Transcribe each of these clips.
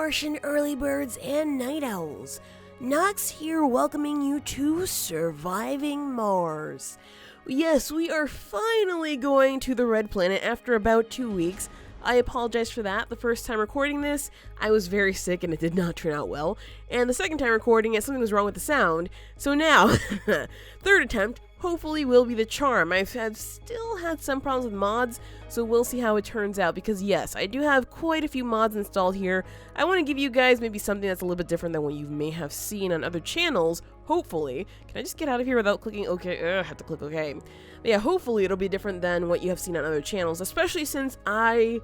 Martian early birds and night owls. Nox here welcoming you to Surviving Mars. Yes, we are finally going to the Red Planet after about 2 weeks. I apologize for that. The first time recording this, I was very sick and it did not turn out well. And the second time recording it, something was wrong with the sound. So now, third attempt, hopefully will be the charm. I've still had some problems with mods, so we'll see how it turns out. Because yes, I do have quite a few mods installed here. I want to give you guys maybe something that's a little bit different than what you may have seen on other channels, hopefully. Can I just get out of here without clicking OK? I have to click OK. But yeah, hopefully it'll be different than what you have seen on other channels, especially since I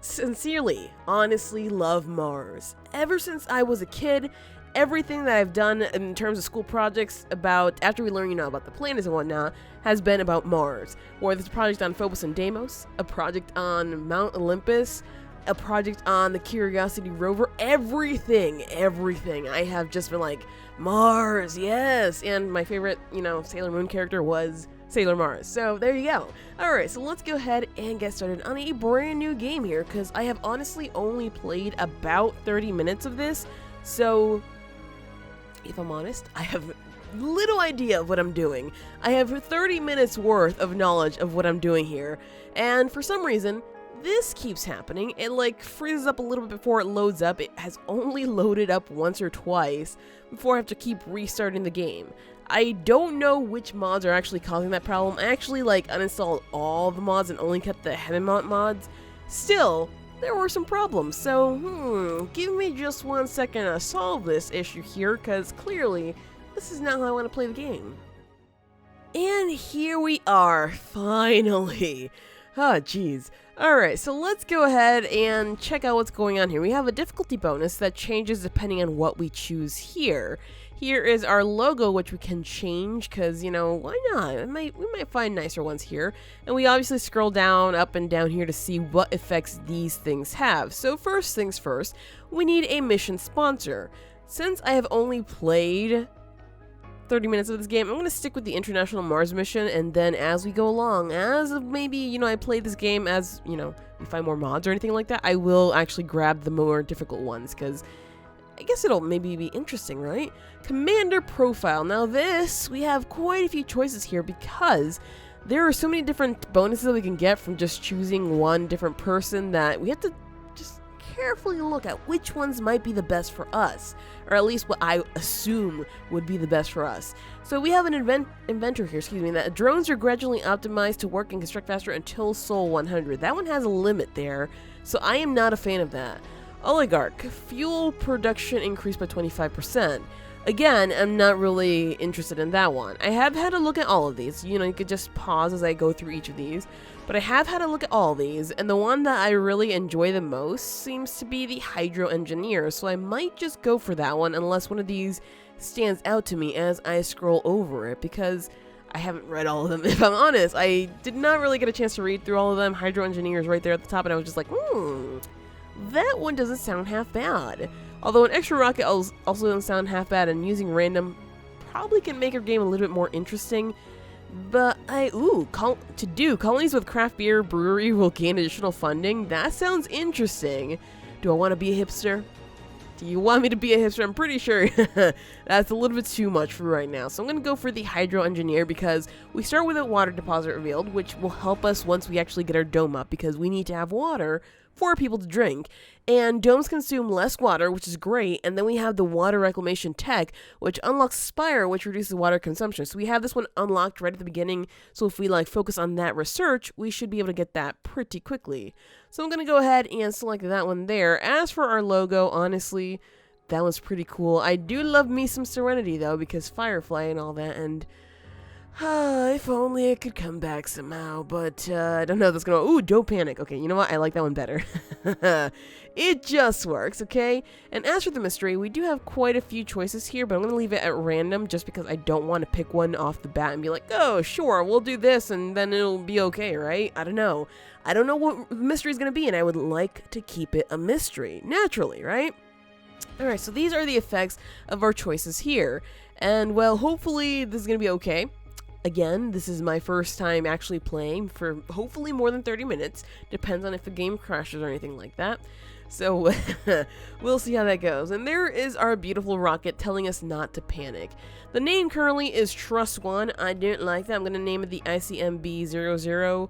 sincerely, honestly love Mars. Ever since I was a kid, everything that I've done in terms of school projects about, after we learn, about the planets and whatnot, has been about Mars. Whether it's a project on Phobos and Deimos, a project on Mount Olympus, a project on the Curiosity rover, everything. I have just been like, Mars, yes! And my favorite, Sailor Moon character was Sailor Mars. So there you go. Alright, so let's go ahead and get started on a brand new game here, because I have honestly only played about 30 minutes of this, so if I'm honest, I have little idea of what I'm doing. I have 30 minutes worth of knowledge of what I'm doing here, and for some reason, this keeps happening. It freezes up a little bit before it loads up. It has only loaded up once or twice before I have to keep restarting the game. I don't know which mods are actually causing that problem. I actually uninstalled all the mods and only kept the heaven mount mods. Still, there were some problems, so give me just 1 second to solve this issue here, because clearly this is not how I want to play the game. And here we are, finally. Oh, jeez. Alright, so let's go ahead and check out what's going on here. We have a difficulty bonus that changes depending on what we choose here. Here is our logo, which we can change, because, why not? We might find nicer ones here. And we obviously scroll down, up and down here to see what effects these things have. So first things first, we need a mission sponsor. Since I have only played 30 minutes of this game, I'm going to stick with the International Mars mission, and then as we go along, as maybe, I play this game, as, we find more mods or anything like that, I will actually grab the more difficult ones, because I guess it'll maybe be interesting, right? Commander Profile. Now this, we have quite a few choices here because there are so many different bonuses that we can get from just choosing one different person that we have to just carefully look at which ones might be the best for us, or at least what I assume would be the best for us. So we have an inventor here, that drones are gradually optimized to work and construct faster until Sol 100. That one has a limit there, so I am not a fan of that. Oligarch, fuel production increased by 25%. Again, I'm not really interested in that one. I have had a look at all of these. You could just pause as I go through each of these. But I have had a look at all these, and the one that I really enjoy the most seems to be the Hydro Engineer, so I might just go for that one unless one of these stands out to me as I scroll over it, because I haven't read all of them, if I'm honest. I did not really get a chance to read through all of them. Hydro Engineer is right there at the top, and I was just like, that one doesn't sound half bad. Although an extra rocket also doesn't sound half bad, and using random probably can make our game a little bit more interesting. But colonies with craft beer brewery will gain additional funding. That sounds interesting. Do I want to be a hipster? Do you want me to be a hipster? I'm pretty sure that's a little bit too much for right now. So I'm going to go for the Hydro Engineer because we start with a water deposit revealed, which will help us once we actually get our dome up, because we need to have water for people to drink. And domes consume less water, which is great. And then we have the water reclamation tech, which unlocks Spire, which reduces water consumption. So we have this one unlocked right at the beginning. So if we focus on that research, we should be able to get that pretty quickly. So I'm going to go ahead and select that one there. As for our logo, honestly, that one's pretty cool. I do love me some Serenity though, because Firefly and all that, and if only it could come back somehow, but I don't know if that's gonna. Ooh, Don't Panic. Okay, you know what? I like that one better. It just works, okay? And as for the mystery, we do have quite a few choices here, but I'm gonna leave it at random just because I don't want to pick one off the bat and be like, oh, sure, we'll do this and then it'll be okay, right? I don't know. I don't know what the mystery is gonna be, and I would like to keep it a mystery, naturally, right? Alright, so these are the effects of our choices here. And, well, hopefully this is gonna be okay. Again, this is my first time actually playing for hopefully more than 30 minutes. Depends on if the game crashes or anything like that. So we'll see how that goes. And there is our beautiful rocket telling us not to panic. The name currently is Trust 1. I didn't like that. I'm going to name it the ICMB00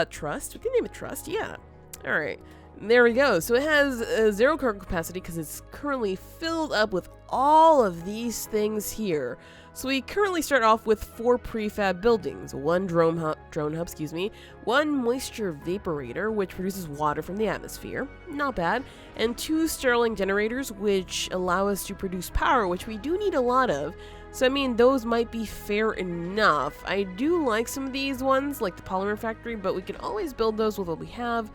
Trust. We can name it Trust, yeah. Alright, there we go. So it has zero cargo capacity because it's currently filled up with all of these things here. So we currently start off with 4 prefab buildings, one drone hub, one moisture vaporator, which produces water from the atmosphere, not bad, and 2 Stirling generators, which allow us to produce power, which we do need a lot of. So I mean, those might be fair enough. I do like some of these ones, like the Polymer factory, but we can always build those with what we have.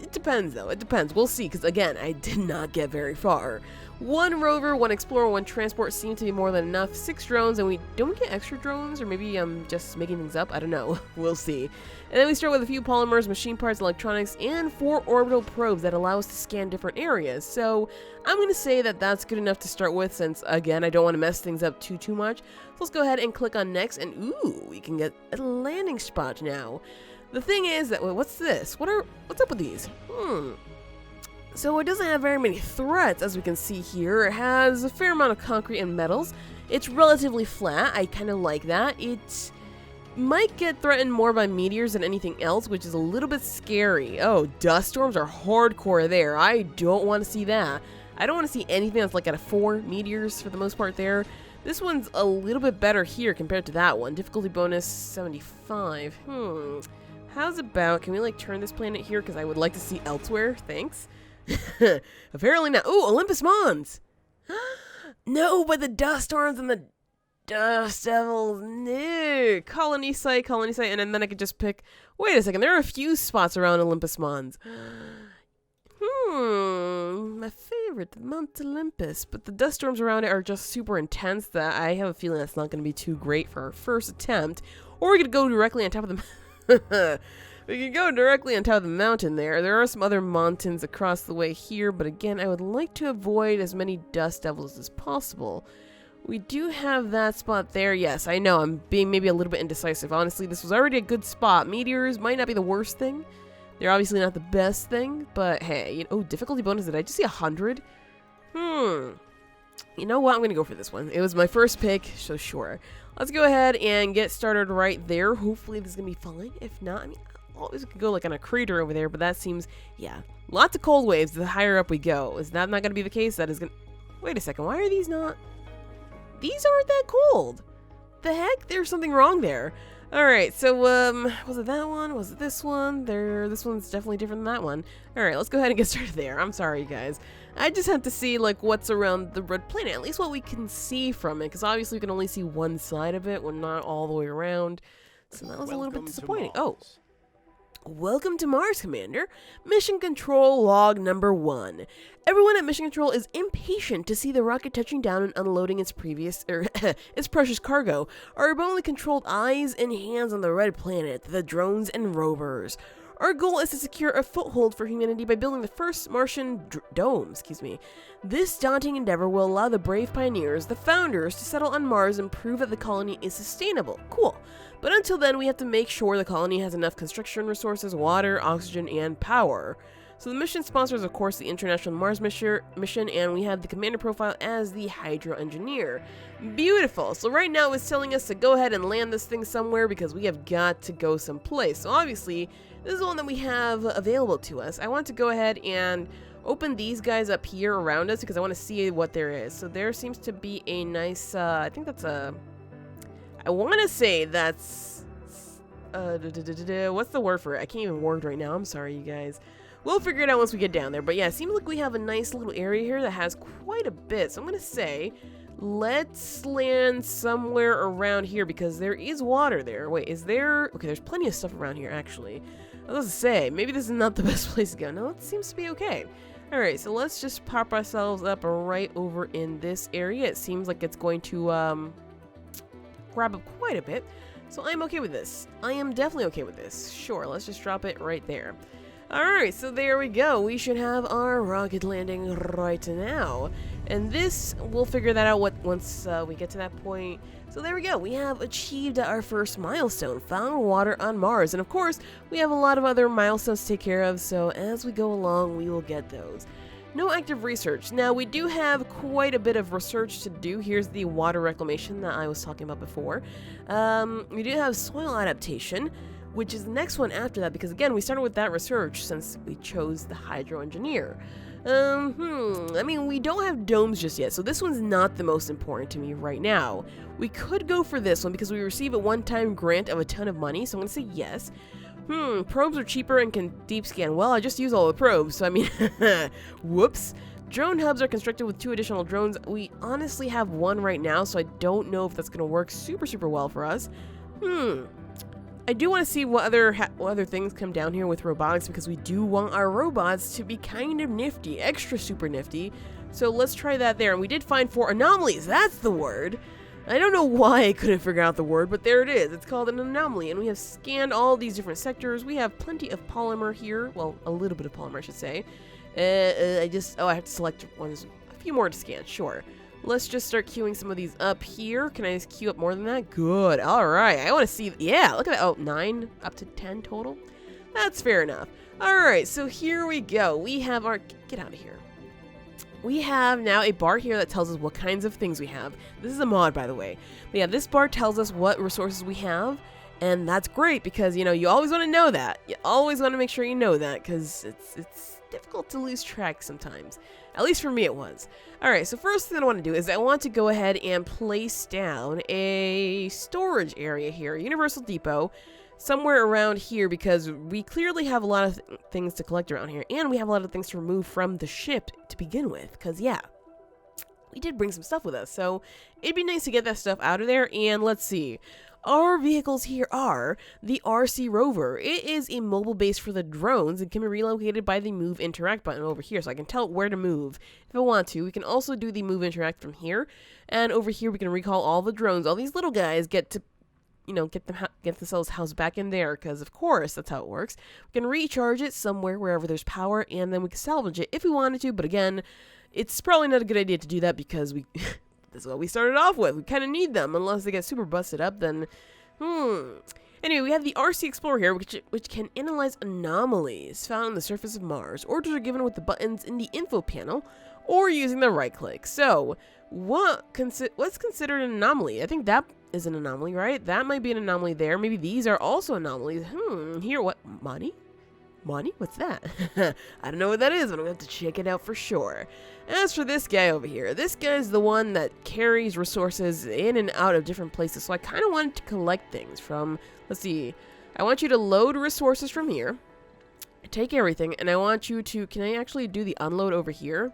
It depends though, it depends. We'll see, because again, I did not get very far. 1 rover, 1 explorer, 1 transport seem to be more than enough. 6 drones, and we don't get extra drones, or maybe I'm just making things up, I don't know. We'll see. And then we start with a few polymers, machine parts, electronics, and 4 orbital probes that allow us to scan different areas. So I'm going to say that that's good enough to start with, since again, I don't want to mess things up too much. So let's go ahead and click on next, and ooh, we can get a landing spot now. The thing is that, wait, what's this? What's up with these? So it doesn't have very many threats, as we can see here. It has a fair amount of concrete and metals. It's relatively flat. I kind of like that. It might get threatened more by meteors than anything else, which is a little bit scary. Oh, dust storms are hardcore there. I don't want to see that. I don't want to see anything that's like at a 4 meteors for the most part there. This one's a little bit better here compared to that one. Difficulty bonus 75. How's about, can we like turn this planet here? Because I would like to see elsewhere. Thanks. Apparently not. Ooh, Olympus Mons! No, but the dust storms and the dust devils. No. Colony site, and then I could just pick. Wait a second, there are a few spots around Olympus Mons. My favorite, Mount Olympus. But the dust storms around it are just super intense that I have a feeling that's not going to be too great for our first attempt. Or we could go directly on top of the we could go directly on top of the mountain there. There are some other mountains across the way here, but again, I would like to avoid as many dust devils as possible. We do have that spot there. Yes, I know, I'm being maybe a little bit indecisive. Honestly, this was already a good spot. Meteors might not be the worst thing. They're obviously not the best thing, but hey, you know, oh, difficulty bonus, did I just see 100? You know what, I'm gonna go for this one. It was my first pick, so sure. Let's go ahead and get started right there. Hopefully this is gonna be fine. If not, I mean, always could go like on a crater over there, but that seems, yeah, lots of cold waves the higher up we go. Is that not gonna be the case? That is gonna, wait a second, why are these not, these aren't that cold. The heck, there's something wrong there. Alright, so, was it that one? Was it this one? This one's definitely different than that one. Alright, let's go ahead and get started there. I'm sorry, you guys. I just have to see, like, what's around the red planet. At least what we can see from it, because obviously we can only see one side of it. We're not all the way around. So that was a little bit disappointing. Oh. Welcome to Mars, Commander. Mission Control Log Number 1. Everyone at Mission Control is impatient to see the rocket touching down and unloading its precious cargo. Our remotely controlled eyes and hands on the red planet, the drones and rovers. Our goal is to secure a foothold for humanity by building the first Martian dome, This daunting endeavor will allow the brave pioneers, the founders, to settle on Mars and prove that the colony is sustainable. Cool. But until then, we have to make sure the colony has enough construction resources, water, oxygen, and power. So the mission sponsor is, of course, the International Mars mission, and we have the commander profile as the Hydro Engineer. Beautiful. So right now it's telling us to go ahead and land this thing somewhere because we have got to go someplace. So obviously, this is the one that we have available to us. I want to go ahead and open these guys up here around us because I want to see what there is. So there seems to be a nice, I think that's a, I want to say that's, what's the word for it? I can't even word right now. I'm sorry, you guys. We'll figure it out once we get down there. But yeah, it seems like we have a nice little area here that has quite a bit. So I'm going to say, let's land somewhere around here because there is water there. Wait, is there? Okay, there's plenty of stuff around here, actually. I was going to say, maybe this is not the best place to go. No, it seems to be okay. Alright, so let's just pop ourselves up right over in this area. It seems like it's going to grab up quite a bit. So I'm okay with this. I am definitely okay with this. Sure, let's just drop it right there. Alright, so there we go. We should have our rocket landing right now. And this, we'll figure that out once we get to that point. So there we go. We have achieved our first milestone, found water on Mars. And of course, we have a lot of other milestones to take care of, so as we go along, we will get those. No active research. Now, we do have quite a bit of research to do. Here's the water reclamation that I was talking about before. We do have soil adaptation, which is the next one after that, because again, we started with that research since we chose the hydro engineer. I mean, we don't have domes just yet, so this one's not the most important to me right now. We could go for this one because we receive a one-time grant of a ton of money, so I'm gonna say yes. Probes are cheaper and can deep scan. Well, I just used all the probes, so I mean, whoops. Drone hubs are constructed with 2 additional drones. We honestly have 1 right now, so I don't know if that's gonna work super well for us. I do want to see what other things come down here with robotics, because we do want our robots to be kind of nifty, extra super nifty. So let's try that there. And we did find 4 anomalies. That's the word. I don't know why I couldn't figure out the word, but there it is. It's called an anomaly, and we have scanned all these different sectors. We have plenty of polymer here. Well, a little bit of polymer, I should say. I have to select ones, a few more to scan. Sure. Let's just start queuing some of these up here. Can I just queue up more than that? Good. All right. I want to see. Yeah, look at that. Oh, 9 up to 10 total. That's fair enough. All right. So here we go. We have our... Get out of here. We have now a bar here that tells us what kinds of things we have. This is a mod, by the way. But yeah, this bar tells us what resources we have. And that's great because, you know, you always want to know that. You always want to make sure you know that because it's difficult to lose track sometimes. At least for me it was. Alright, so first thing I want to do is I want to go ahead and place down a storage area here, Universal Depot, somewhere around here because we clearly have a lot of things to collect around here, and we have a lot of things to remove from the ship to begin with, because yeah, we did bring some stuff with us, so it'd be nice to get that stuff out of there. And let's see. Our vehicles here are the RC Rover. It is a mobile base for the drones and can be relocated by the Move Interact button over here, so I can tell it where to move if I want to. We can also do the Move Interact from here, and over here we can recall all the drones. All these little guys get to, you know, get themselves housed back in there, because of course that's how it works. We can recharge it somewhere wherever there's power, and then we can salvage it if we wanted to, but again, it's probably not a good idea to do that because we... That's what we started off with. We kind of need them, unless they get super busted up, then... Anyway, we have the RC Explorer here, which can analyze anomalies found on the surface of Mars. Orders are given with the buttons in the info panel, or using the right click. So, what's considered an anomaly? I think that is an anomaly, right? That might be an anomaly there. Maybe these are also anomalies. Here, what? Money? Money? What's that? I don't know what that is, but I'm going to have to check it out for sure. As for this guy over here, this guy is the one that carries resources in and out of different places, so I kind of wanted to collect things from, let's see, I want you to load resources from here, take everything, and I want you to, can I actually do the unload over here?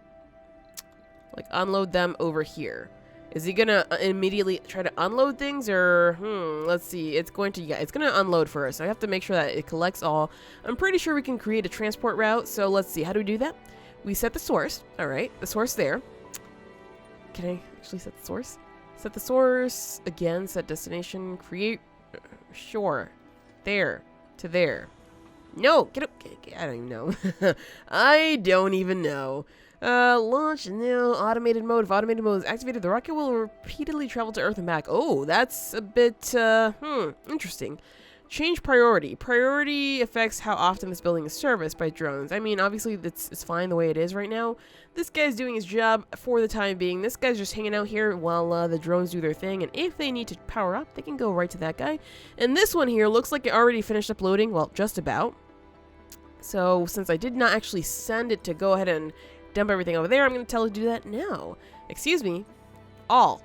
Like, unload them over here. Is he gonna immediately try to unload things, or, let's see, it's gonna unload first. I have to make sure that it collects all. I'm pretty sure we can create a transport route, so let's see, how do we do that? We set the source, alright, the source there. Can I actually set the source? Set the source, again, set destination, create, sure, there, to there. No, get up, I don't even know. I don't even know. Launch new automated mode. If automated mode is activated, the rocket will repeatedly travel to Earth and back. Oh, that's a bit, interesting. Change priority. Priority affects how often this building is serviced by drones. I mean, obviously, it's fine the way it is right now. This guy's doing his job for the time being. This guy's just hanging out here while the drones do their thing. And if they need to power up, they can go right to that guy. And this one here looks like it already finished uploading. Well, just about. So, since I did not actually send it to go ahead and dump everything over there, I'm going to tell it to do that now. Excuse me. All.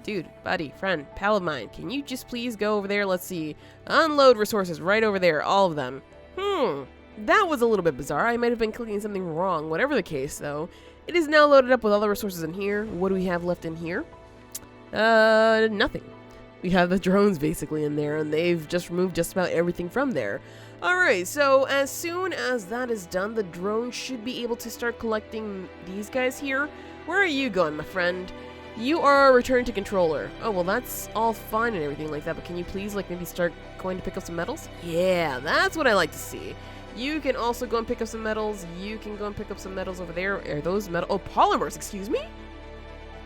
Dude, buddy, friend, pal of mine, can you just please go over there? Let's see. Unload resources right over there, all of them. That was a little bit bizarre. I might have been clicking something wrong. Whatever the case, though. It is now loaded up with all the resources in here. What do we have left in here? Nothing. We have the drones basically in there, and they've just removed just about everything from there. Alright, so as soon as that is done, the drone should be able to start collecting these guys here. Where are you going, my friend? You are returned to controller. Oh, well, that's all fine and everything like that, but can you please, like, maybe start going to pick up some metals? Yeah, that's what I like to see. You can also go and pick up some metals. You can go and pick up some metals over there. Are those metal? Oh, polymers, excuse me?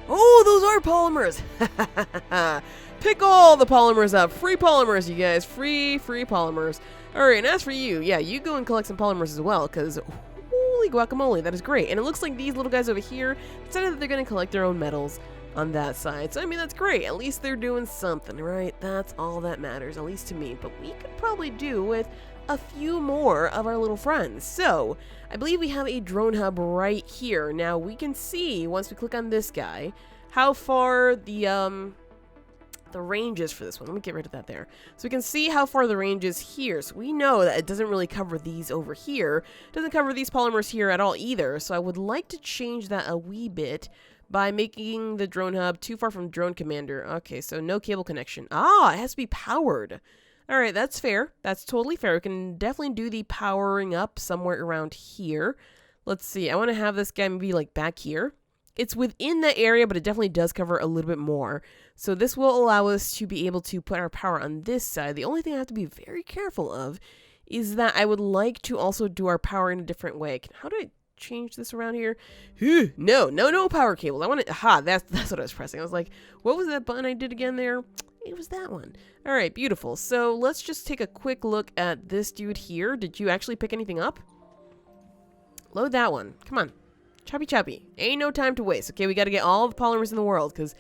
Oh, those are polymers. Pick all the polymers up. Free polymers, you guys. Free polymers. All right, and as for you, yeah, you go and collect some polymers as well, because holy guacamole, that is great. And it looks like these little guys over here decided that they're going to collect their own metals on that side. So, I mean, that's great. At least they're doing something, right? That's all that matters, at least to me. But we could probably do with a few more of our little friends. So, I believe we have a drone hub right here. Now, we can see, once we click on this guy, how far the range is for this one. Let me get rid of that there. So we can see how far the range is here. So we know that it doesn't really cover these over here. It doesn't cover these polymers here at all either. So I would like to change that a wee bit by making the drone hub too far from drone commander. Okay, so no cable connection. Ah, it has to be powered. All right, that's fair. That's totally fair. We can definitely do the powering up somewhere around here. Let's see. I want to have this guy maybe like back here. It's within that area, but it definitely does cover a little bit more. So this will allow us to be able to put our power on this side. The only thing I have to be very careful of is that I would like to also do our power in a different way. How do I change this around here? No power cables. I want to, aha, that's what I was pressing. I was like, what was that button I did again there? It was that one. All right, beautiful. So let's just take a quick look at this dude here. Did you actually pick anything up? Load that one. Come on. Choppy. Ain't no time to waste. Okay, we got to get all the polymers in the world because,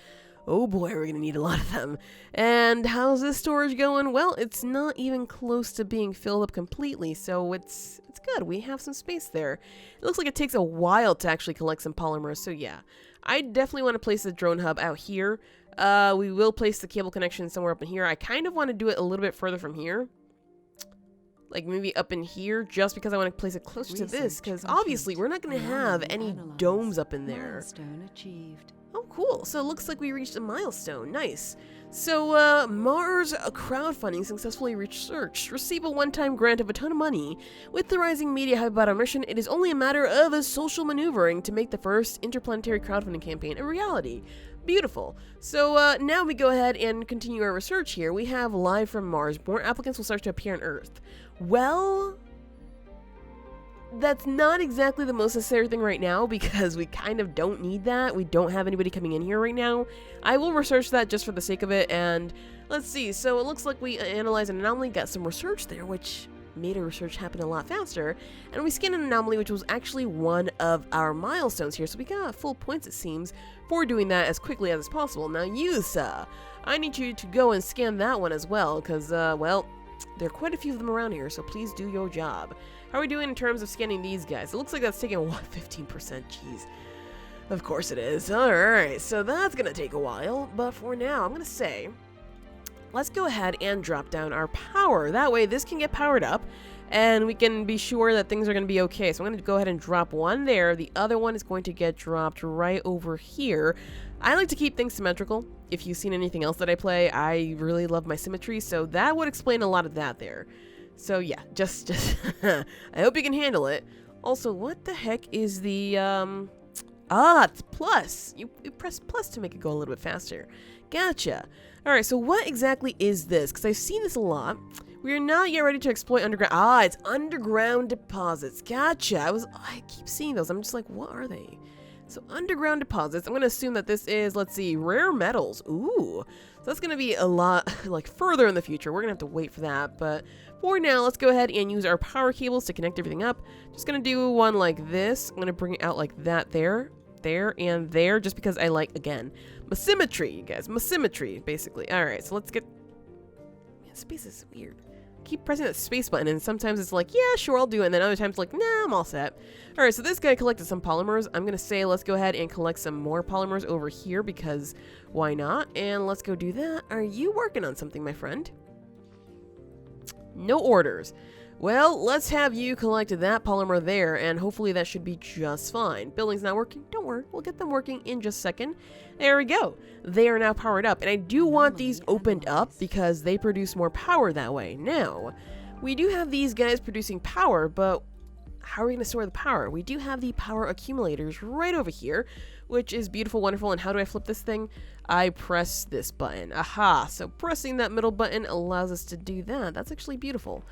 oh boy, we're going to need a lot of them. And how's this storage going? Well, it's not even close to being filled up completely, so it's good. We have some space there. It looks like it takes a while to actually collect some polymers, so yeah. I definitely want to place the drone hub out here. We will place the cable connection somewhere up in here. I kind of want to do it a little bit further from here. Like maybe up in here, just because I want to place it closer to this, because obviously we're not going to have any domes up in there. Milestone achieved. Oh, cool. So it looks like we reached a milestone. Nice. So, Mars crowdfunding successfully researched. Receive a one-time grant of a ton of money. With the rising media hype about our mission, it is only a matter of a social maneuvering to make the first interplanetary crowdfunding campaign a reality. Beautiful. So, now we go ahead and continue our research here. We have live from Mars. More applicants will start to appear on Earth. Well, that's not exactly the most necessary thing right now because we kind of don't need that. We don't have anybody coming in here right now. I will research that just for the sake of it, and let's see. So it looks like we analyzed an anomaly, got some research there, which made our research happen a lot faster, and we scanned an anomaly, which was actually one of our milestones here, so we got full points, it seems, for doing that as quickly as possible. Now you, sir, I need you to go and scan that one as well, because, well, there are quite a few of them around here, so please do your job. How are we doing in terms of scanning these guys? It looks like that's taking, what, 15%? Jeez. Of course it is. Alright, so that's gonna take a while, but for now, I'm gonna say, let's go ahead and drop down our power. That way, this can get powered up, and we can be sure that things are gonna be okay. So I'm gonna go ahead and drop one there. The other one is going to get dropped right over here. I like to keep things symmetrical. If you've seen anything else that I play, I really love my symmetry, so that would explain a lot of that there. So yeah, just I hope you can handle it. Also, what the heck is the, it's plus. You press plus to make it go a little bit faster. Gotcha. Alright, so what exactly is this? Because I've seen this a lot. We are not yet ready to exploit underground, it's underground deposits. Gotcha. I keep seeing those. I'm just like, what are they? So underground deposits, I'm going to assume that this is, let's see, rare metals. Ooh, so that's going to be a lot, like, further in the future. We're going to have to wait for that, but for now, let's go ahead and use our power cables to connect everything up. Just going to do one like this. I'm going to bring it out like that there, and there, just because I like, again, my symmetry, you guys, my symmetry, basically. All right, so let's get, man, space is weird. Keep pressing that space button, and sometimes it's like, yeah, sure, I'll do it, and then other times like, nah, I'm all set. All right, so this guy collected some polymers. I'm gonna say let's go ahead and collect some more polymers over here because why not? And let's go do that. Are you working on something, my friend? No orders. Well, let's have you collect that polymer there, and hopefully that should be just fine. Building's not working. Don't worry. We'll get them working in just a second. There we go. They are now powered up, and I do want these opened up because they produce more power that way. Now, we do have these guys producing power, but how are we going to store the power? We do have the power accumulators right over here, which is beautiful, wonderful. And how do I flip this thing? I press this button. Aha! So pressing that middle button allows us to do that. That's actually beautiful.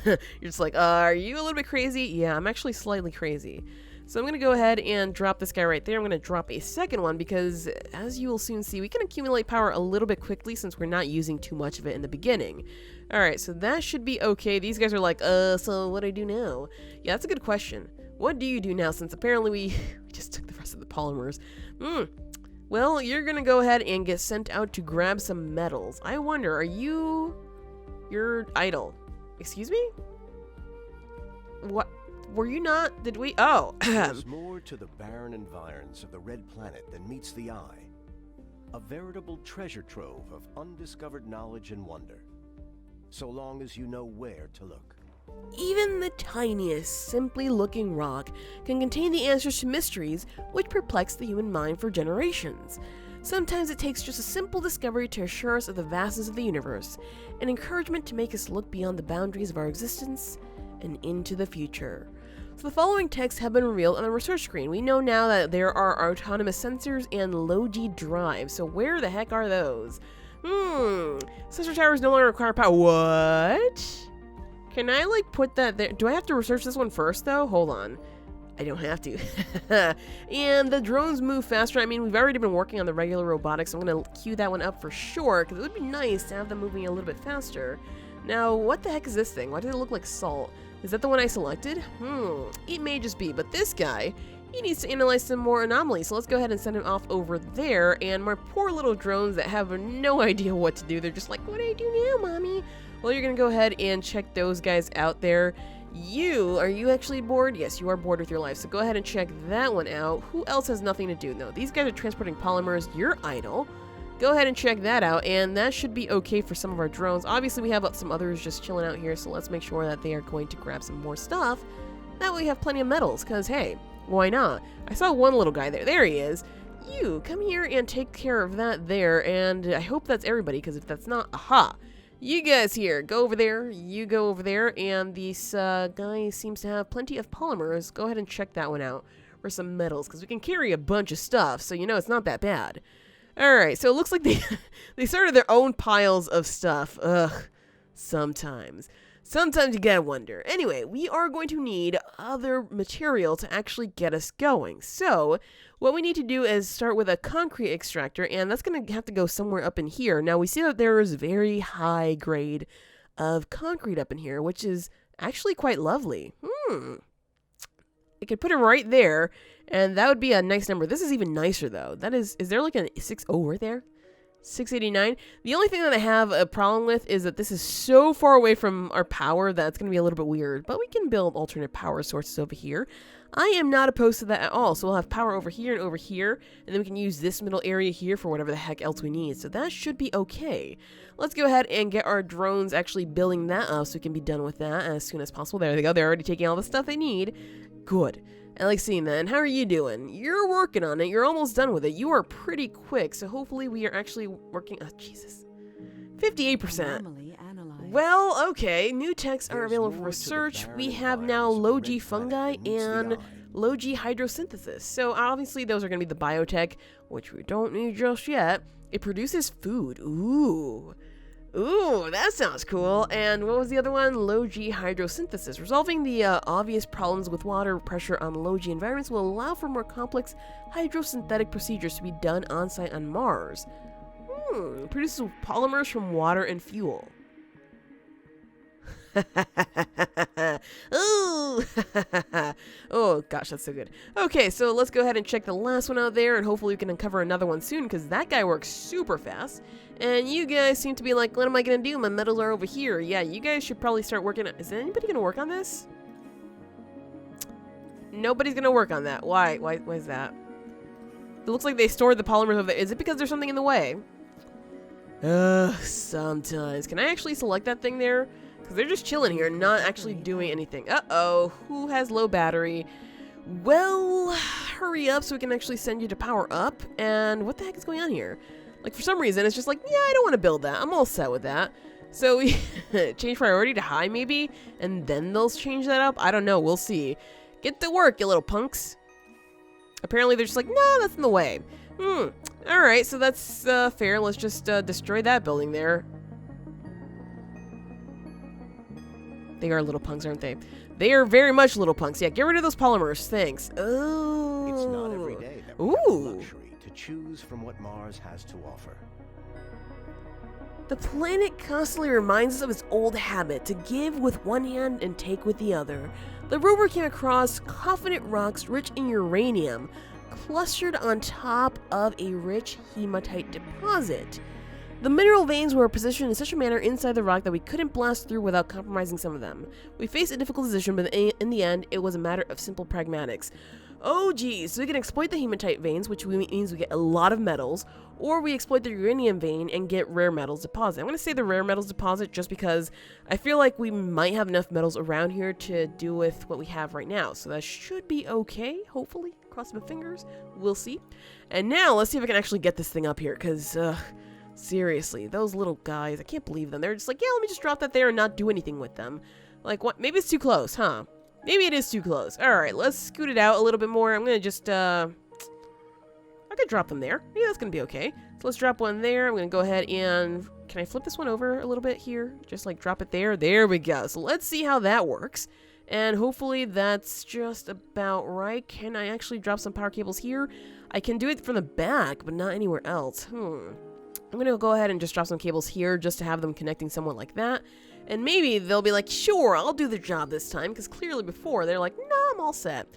You're just like, are you a little bit crazy? Yeah, I'm actually slightly crazy. So I'm going to go ahead and drop this guy right there. I'm going to drop a second one because, as you will soon see, we can accumulate power a little bit quickly since we're not using too much of it in the beginning. Alright, so that should be okay. These guys are like, so what do I do now? Yeah, that's a good question. What do you do now since apparently we just took the rest of the polymers? Well, you're going to go ahead and get sent out to grab some metals. I wonder, are you... You're idle. Excuse me? What? Were you not? Did we? Oh. There's more to the barren environs of the Red Planet than meets the eye. A veritable treasure trove of undiscovered knowledge and wonder. So long as you know where to look. Even the tiniest, simply looking rock can contain the answers to mysteries which perplex the human mind for generations. Sometimes it takes just a simple discovery to assure us of the vastness of the universe, an encouragement to make us look beyond the boundaries of our existence and into the future. So the following texts have been revealed on the research screen. We know now that there are autonomous sensors and low-G drives, so where the heck are those? Sensor towers no longer require power. What? Can I, like, put that there? Do I have to research this one first, though? Hold on. I don't have to. And the drones move faster. I mean, we've already been working on the regular robotics, so I'm going to queue that one up for sure, because it would be nice to have them moving a little bit faster. Now, what the heck is this thing? Why does it look like salt? Is that the one I selected? It may just be, but this guy, he needs to analyze some more anomalies, so let's go ahead and send him off over there, and my poor little drones that have no idea what to do, they're just like, what do I do now, mommy? Well, you're gonna go ahead and check those guys out there. Are you actually bored? Yes, you are bored with your life, so go ahead and check that one out. Who else has nothing to do? No, these guys are transporting polymers, you're idle. Go ahead and check that out, and that should be okay for some of our drones. Obviously, we have some others just chilling out here, so let's make sure that they are going to grab some more stuff. That way we have plenty of metals, because, hey, why not? I saw one little guy there. There he is. You, come here and take care of that there, and I hope that's everybody, because if that's not, aha! You guys here, go over there, you go over there, and this guy seems to have plenty of polymers. Go ahead and check that one out for some metals, because we can carry a bunch of stuff, so you know it's not that bad. Alright, so it looks like they started their own piles of stuff. Ugh, sometimes. Sometimes you gotta wonder. Anyway, we are going to need other material to actually get us going. So, what we need to do is start with a concrete extractor, and that's going to have to go somewhere up in here. Now, we see that there is very high grade of concrete up in here, which is actually quite lovely. I could put it right there, and that would be a nice number. This is even nicer, though. That is there like a 6? Oh, right there? 689. The only thing that I have a problem with is that this is so far away from our power that it's going to be a little bit weird, but we can build alternate power sources over here. I am not opposed to that at all, so we'll have power over here, and then we can use this middle area here for whatever the heck else we need, so that should be okay. Let's go ahead and get our drones actually building that up so we can be done with that as soon as possible. There they go. They're already taking all the stuff they need. Good. I like seeing that. And how are you doing? You're working on it. You're almost done with it. You are pretty quick, so hopefully we are actually working... Oh, Jesus. 58%. Well, okay. New texts are available for research. We have now low-G fungi and low-G hydrosynthesis. So obviously those are going to be the biotech, which we don't need just yet. It produces food. Ooh. Ooh, that sounds cool. And what was the other one? Low-G hydrosynthesis. Resolving the obvious problems with water pressure on low-G environments will allow for more complex hydrosynthetic procedures to be done on-site on Mars. Produces polymers from water and fuel. Ooh. Oh gosh, that's so good. Okay, so let's go ahead and check the last one out there, and hopefully we can uncover another one soon, because that guy works super fast. And you guys seem to be like, what am I gonna do? My metals are over here. Yeah, you guys should probably start working on... Is anybody gonna work on this? Nobody's gonna work on that. Why is that? It looks like they stored the polymers over there. Is it because there's something in the way? Sometimes. Can I actually select that thing there? Because they're just chilling here, not actually doing anything. Uh-oh, who has low battery? Well, hurry up so we can actually send you to power up. And what the heck is going on here? Like, for some reason, it's just like, yeah, I don't want to build that. I'm all set with that. So we change priority to high, maybe? And then they'll change that up? I don't know. We'll see. Get to work, you little punks. Apparently, they're just like, no, that's in the way. Alright, so that's fair. Let's just destroy that building there. They are little punks, aren't they? They are very much little punks. Yeah, get rid of those polymers. Thanks. Oh. It's not every day that we have the luxury to choose from what Mars has to offer. The planet constantly reminds us of its old habit to give with one hand and take with the other. The rover came across confident rocks rich in uranium, clustered on top of a rich hematite deposit. The mineral veins were positioned in such a manner inside the rock that we couldn't blast through without compromising some of them. We faced a difficult decision, but in the end, it was a matter of simple pragmatics. Oh geez, so we can exploit the hematite veins, which means we get a lot of metals, or we exploit the uranium vein and get rare metals deposit. I'm going to say the rare metals deposit just because I feel like we might have enough metals around here to do with what we have right now. So that should be okay, hopefully. Cross my fingers. We'll see. And now, let's see if I can actually get this thing up here, because, seriously, those little guys, I can't believe them. They're just like, yeah, let me just drop that there and not do anything with them. Like, what? Maybe it's too close, huh? Maybe it is too close. Alright, let's scoot it out a little bit more. I'm gonna just, I could drop them there. Yeah, that's gonna be okay. So let's drop one there. I'm gonna go ahead and... Can I flip this one over a little bit here? Just, like, drop it there. There we go. So let's see how that works. And hopefully that's just about right. Can I actually drop some power cables here? I can do it from the back, but not anywhere else. I'm gonna go ahead and just drop some cables here just to have them connecting somewhat like that. And maybe they'll be like, sure, I'll do the job this time, because clearly before they're like, nah, I'm all set.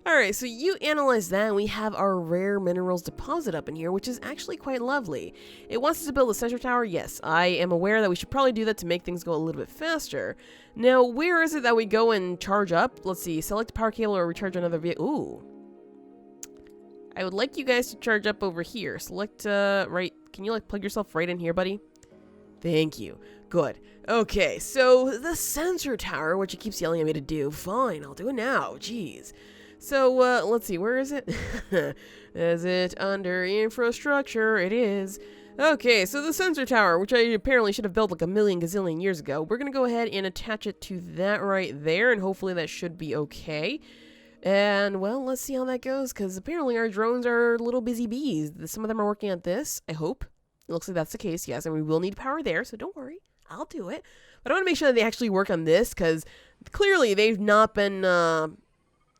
Alright, so you analyze that, and we have our rare minerals deposit up in here, which is actually quite lovely. It wants us to build a sensor tower. Yes, I am aware that we should probably do that to make things go a little bit faster. Now, where is it that we go and charge up? Let's see, select a power cable or recharge another vehicle. Ooh. I would like you guys to charge up over here. Select, right, can you, like, plug yourself right in here, buddy? Thank you. Good. Okay, so the sensor tower, which it keeps yelling at me to do. Fine, I'll do it now. Jeez. So, let's see, where is it? Is it under infrastructure? It is. Okay, so the sensor tower, which I apparently should have built like a million gazillion years ago, we're going to go ahead and attach it to that right there, and hopefully that should be okay. And, well, let's see how that goes, because apparently our drones are little busy bees. Some of them are working on this, I hope. It looks like that's the case, yes, and we will need power there, so don't worry. I'll do it. But I want to make sure that they actually work on this, because clearly they've not been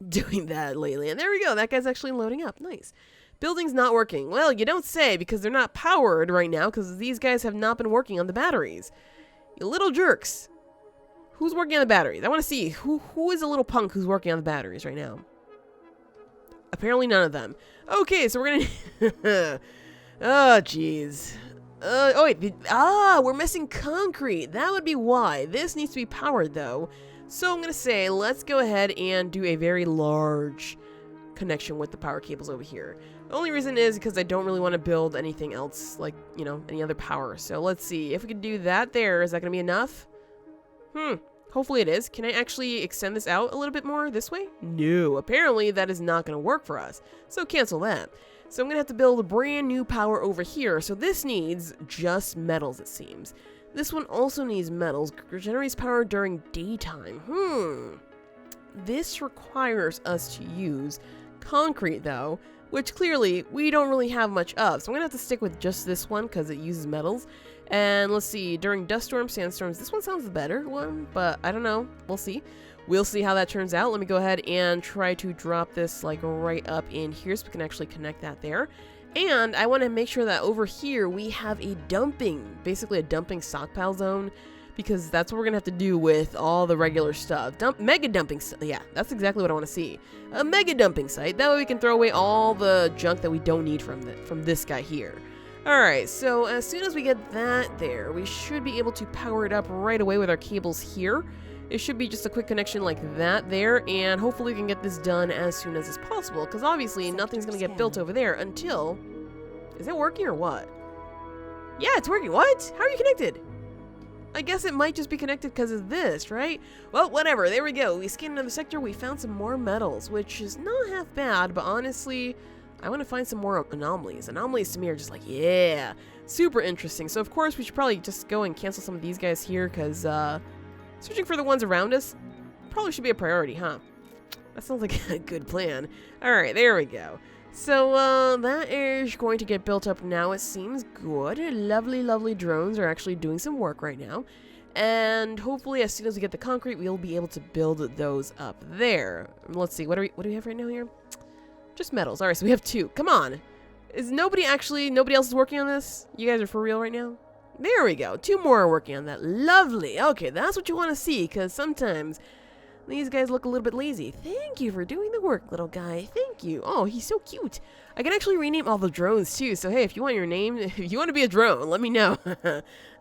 doing that lately. And there we go. That guy's actually loading up. Nice. Building's not working. Well, you don't say, because they're not powered right now, because these guys have not been working on the batteries. You little jerks. Who's working on the batteries? I want to see. Who is a little punk who's working on the batteries right now? Apparently none of them. Okay, so we're going to... Oh, jeez. Oh, wait. We're missing concrete. That would be why. This needs to be powered, though. So I'm going to say, let's go ahead and do a very large connection with the power cables over here. The only reason is because I don't really want to build anything else, like, you know, any other power. So let's see. If we can do that there, is that going to be enough? Hopefully it is. Can I actually extend this out a little bit more this way? No. Apparently that is not going to work for us. So cancel that. So I'm going to have to build a brand new power over here. So this needs just metals, it seems. This one also needs metals. Generates power during daytime. This requires us to use concrete, though, which clearly we don't really have much of. So I'm going to have to stick with just this one because it uses metals. And let's see, during dust storms, sandstorms, this one sounds the better one, but I don't know. We'll see. We'll see how that turns out. Let me go ahead and try to drop this like right up in here so we can actually connect that there. And I want to make sure that over here we have a basically a dumping stockpile zone, because that's what we're going to have to do with all the regular stuff. Mega dumping, yeah, that's exactly what I want to see. A mega dumping site. That way we can throw away all the junk that we don't need from this guy here. Alright, so as soon as we get that there, we should be able to power it up right away with our cables here. It should be just a quick connection like that there, and hopefully we can get this done as soon as is possible, because obviously nothing's going to get built over there until... Is it working or what? Yeah, it's working. What? How are you connected? I guess it might just be connected because of this, right? Well, whatever. There we go. We scanned another sector. We found some more metals, which is not half bad, but honestly... I want to find some more anomalies. Anomalies to me are just like, yeah, super interesting. So, of course, we should probably just go and cancel some of these guys here, because searching for the ones around us probably should be a priority, huh? That sounds like a good plan. All right, there we go. So, that is going to get built up now. It seems good. Lovely, lovely drones are actually doing some work right now. And hopefully as soon as we get the concrete, we'll be able to build those up there. Let's see, what do we have right now here? Just metals. All right, so we have 2. Come on. Is nobody else is working on this? You guys are for real right now? There we go. 2 more are working on that. Lovely. Okay, that's what you want to see, because sometimes these guys look a little bit lazy. Thank you for doing the work, little guy. Thank you. Oh, he's so cute. I can actually rename all the drones, too. So, hey, if you want your name, if you want to be a drone, let me know.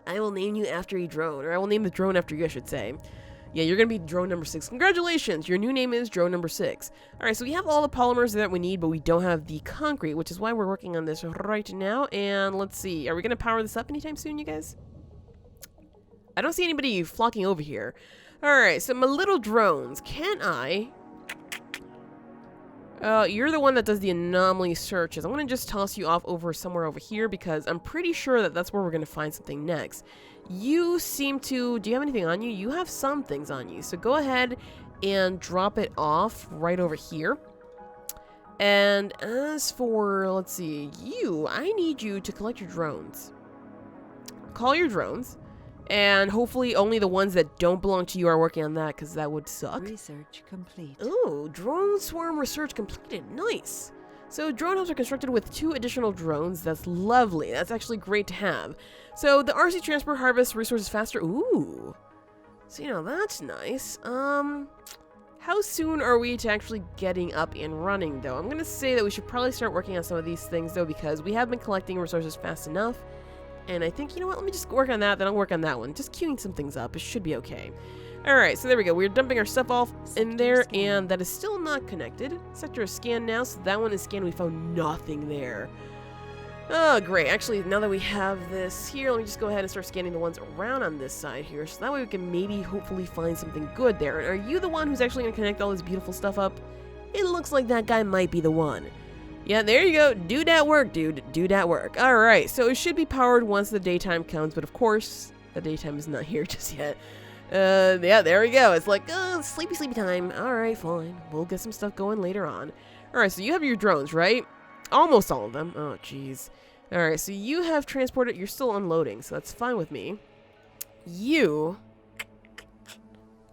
I will name you after a drone, or I will name the drone after you, I should say. Yeah, you're going to be drone number 6. Congratulations! Your new name is drone number 6. Alright, so we have all the polymers that we need, but we don't have the concrete, which is why we're working on this right now. And let's see, are we going to power this up anytime soon, you guys? I don't see anybody flocking over here. Alright, so my little drones, can I... you're the one that does the anomaly searches. I'm going to just toss you off over somewhere over here because I'm pretty sure that that's where we're going to find something next. You seem to... Do you have anything on you? You have some things on you. So go ahead and drop it off right over here. And as for, let's see, you, I need you to collect your drones. Call your drones. And hopefully only the ones that don't belong to you are working on that, because that would suck. Research complete. Ooh, drone swarm research completed. Nice. So drone hubs are constructed with 2 additional drones. That's lovely. That's actually great to have. So the RC transport harvests resources faster. Ooh. So, you know, that's nice. How soon are we to actually getting up and running, though? I'm going to say that we should probably start working on some of these things, though, because we have been collecting resources fast enough. And I think, you know what, let me just work on that, then I'll work on that one. Just queuing some things up. It should be okay. Alright, so there we go. We're dumping our stuff off in there, and that is still not connected. Sector is scanned now, so that one is scanned. We found nothing there. Oh, great. Actually, now that we have this here, let me just go ahead and start scanning the ones around on this side here, so that way we can maybe, hopefully, find something good there. And are you the one who's actually going to connect all this beautiful stuff up? It looks like that guy might be the one. Yeah, there you go. Do that work, dude. Do that work. Alright, so it should be powered once the daytime comes, but of course, the daytime is not here just yet. Yeah, there we go. It's like, sleepy time. Alright, fine. We'll get some stuff going later on. Alright, so you have your drones, right? Almost all of them. Oh, jeez. Alright, so you have transported. You're still unloading, so that's fine with me. You...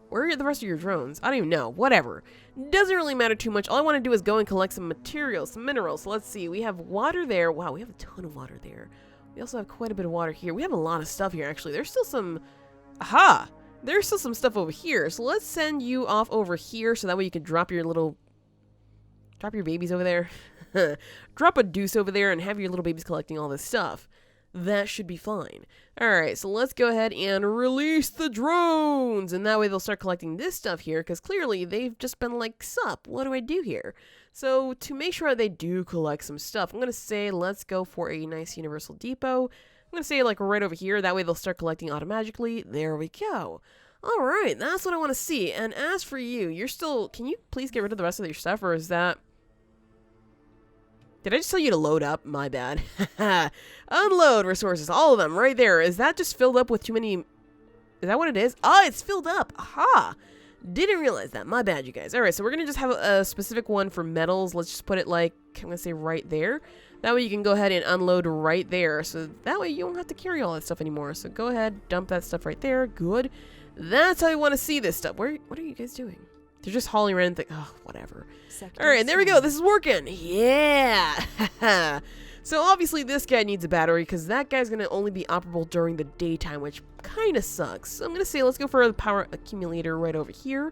Where are the rest of your drones? I don't even know. Whatever. Doesn't really matter too much. All I want to do is go and collect some materials, some minerals. So let's see. We have water there. Wow, we have a ton of water there. We also have quite a bit of water here. We have a lot of stuff here, actually. There's still some... Aha! There's still some stuff over here. So let's send you off over here so that way you can drop your little... Drop your babies over there. Drop a deuce over there and have your little babies collecting all this stuff. That should be fine. Alright, so let's go ahead and release the drones! And that way they'll start collecting this stuff here, because clearly they've just been like, sup, what do I do here? So to make sure they do collect some stuff, I'm going to say let's go for a nice universal depot. I'm going to say like right over here, that way they'll start collecting automatically. There we go. Alright, that's what I want to see. And as for you, you're still... Can you please get rid of the rest of your stuff, or is that... Did I just tell you to load up? My bad. Unload resources. All of them right there. Is that just filled up with too many... Is that what it is? Ah, it's filled up. Aha. Didn't realize that. My bad, you guys. Alright, so we're going to just have a specific one for metals. Let's just put it like, I'm going to say right there. That way you can go ahead and unload right there. So that way you don't have to carry all that stuff anymore. So go ahead, dump that stuff right there. Good. That's how I want to see this stuff. What are you guys doing? They're just hauling around and think, oh, whatever. Alright, there we go. This is working. Yeah. So obviously this guy needs a battery because that guy's going to only be operable during the daytime, which kind of sucks. So I'm going to say let's go for the power accumulator right over here.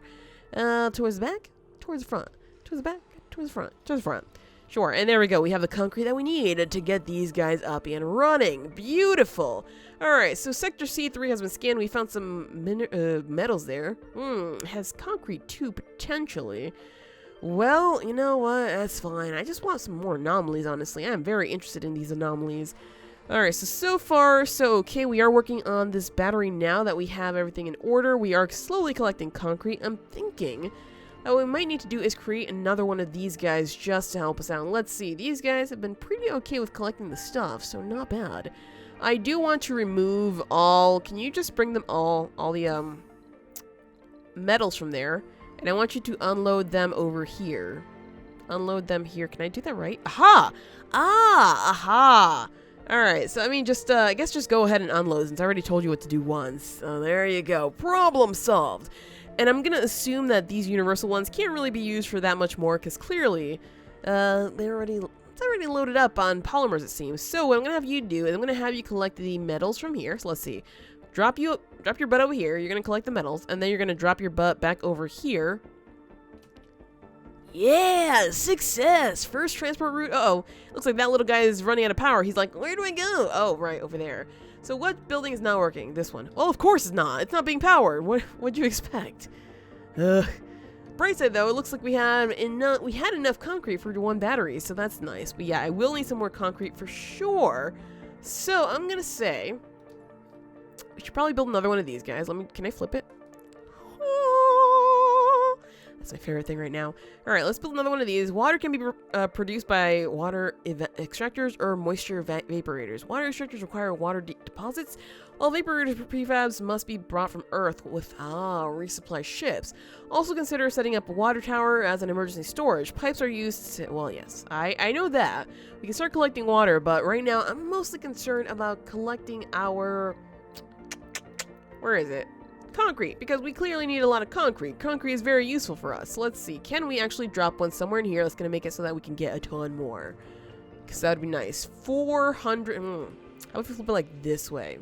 Towards the back, towards the front, towards the back, towards the front, towards the front. Sure, and there we go. We have the concrete that we need to get these guys up and running. Beautiful. Alright, so Sector C3 has been scanned. We found some metals there. Has concrete too, potentially. Well, you know what? That's fine. I just want some more anomalies, honestly. I'm very interested in these anomalies. Alright, so far, so okay. We are working on this battery now that we have everything in order. We are slowly collecting concrete. I'm thinking... what we might need to do is create another one of these guys just to help us out. Let's see. These guys have been pretty okay with collecting the stuff, so not bad. I do want to remove all... Can you just bring them all the metals from there? And I want you to unload them over here. Unload them here. Can I do that right? Aha! Ah! Aha! Alright, so I mean, just, I guess just go ahead and unload since I already told you what to do once. So there you go. Problem solved. And I'm gonna assume that these universal ones can't really be used for that much more, because clearly, it's already loaded up on polymers, it seems. So what I'm gonna have you do is I'm gonna have you collect the metals from here. So let's see. Drop your butt over here. You're gonna collect the metals, and then you're gonna drop your butt back over here. Yeah, success! First transport route. Uh-oh, looks like that little guy is running out of power. He's like, where do I go? Oh, right, over there. So what building is not working? This one. Oh, of course it's not. It's not being powered. What'd you expect? Ugh. Bright side, though, it looks like we had enough concrete for one battery, so that's nice. But yeah, I will need some more concrete for sure. So I'm gonna say we should probably build another one of these guys. Can I flip it? That's my favorite thing right now. All right, let's build another one of these. Water can be produced by water extractors or moisture vaporators. Water extractors require water deposits, while vaporators for prefabs must be brought from Earth with resupply ships. Also consider setting up a water tower as an emergency storage. Pipes are used to, well, yes, I know that. We can start collecting water, but right now I'm mostly concerned about collecting our, where is it? Concrete, because we clearly need a lot of concrete. Concrete is very useful for us. Let's see, can we actually drop one somewhere in here that's going to make it so that we can get a ton more? Because that would be nice. 400, how about if we flip it like this way?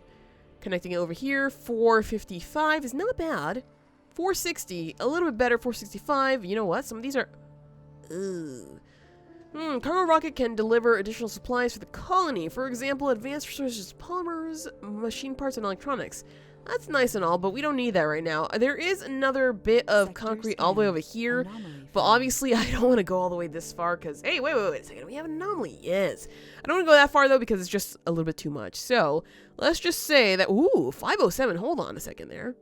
Connecting it over here, 455 is not bad. 460, a little bit better, 465. You know what, some of these are, cargo rocket can deliver additional supplies for the colony. For example, advanced resources, polymers, machine parts, and electronics. That's nice and all, but we don't need that right now. There is another bit of concrete all the way over here, but obviously I don't want to go all the way this far because, hey, wait a second. We have an anomaly. Yes. I don't want to go that far, though, because it's just a little bit too much. So let's just say that, 507. Hold on a second there.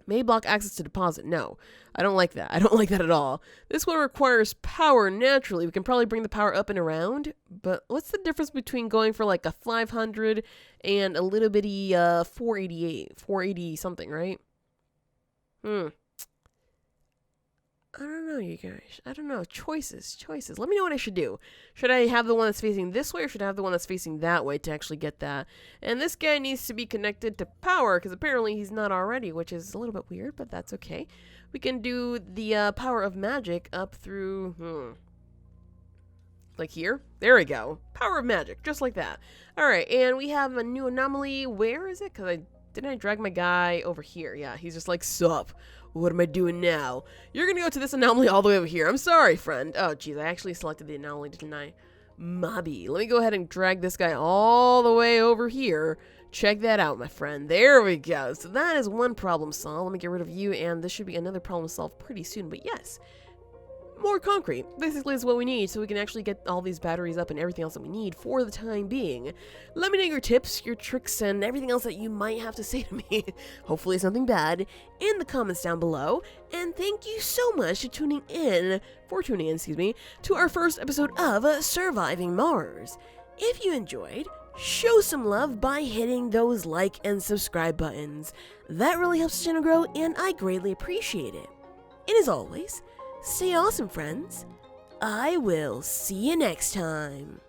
May block access to deposit. No, I don't like that. I don't like that at all. This one requires power naturally. We can probably bring the power up and around, but what's the difference between going for like a 500 and a little bitty 488, 480 something, right? I don't know, you guys. I don't know. Choices. Let me know what I should do. Should I have the one that's facing this way, or should I have the one that's facing that way to actually get that? And this guy needs to be connected to power, because apparently he's not already, which is a little bit weird, but that's okay. We can do the power of magic up through, like here. There we go. Power of magic, just like that. Alright, and we have a new anomaly. Where is it? Because didn't I drag my guy over here? Yeah, he's just like, sup? What am I doing now? You're gonna go to this anomaly all the way over here. I'm sorry, friend. Oh, geez, I actually selected the anomaly, didn't I? Mobby. Let me go ahead and drag this guy all the way over here. Check that out, my friend. There we go. So that is one problem solved. Let me get rid of you, and this should be another problem solved pretty soon. But yes, more concrete basically is what we need, so we can actually get all these batteries up and everything else that we need for the time being. Let me know your tips, your tricks, and everything else that you might have to say to me, hopefully something bad, in the comments down below. And thank you so much for tuning in, to our first episode of Surviving Mars. If you enjoyed, show some love by hitting those like and subscribe buttons. That really helps the channel grow, and I greatly appreciate it. And as always, stay awesome, friends. I will see you next time.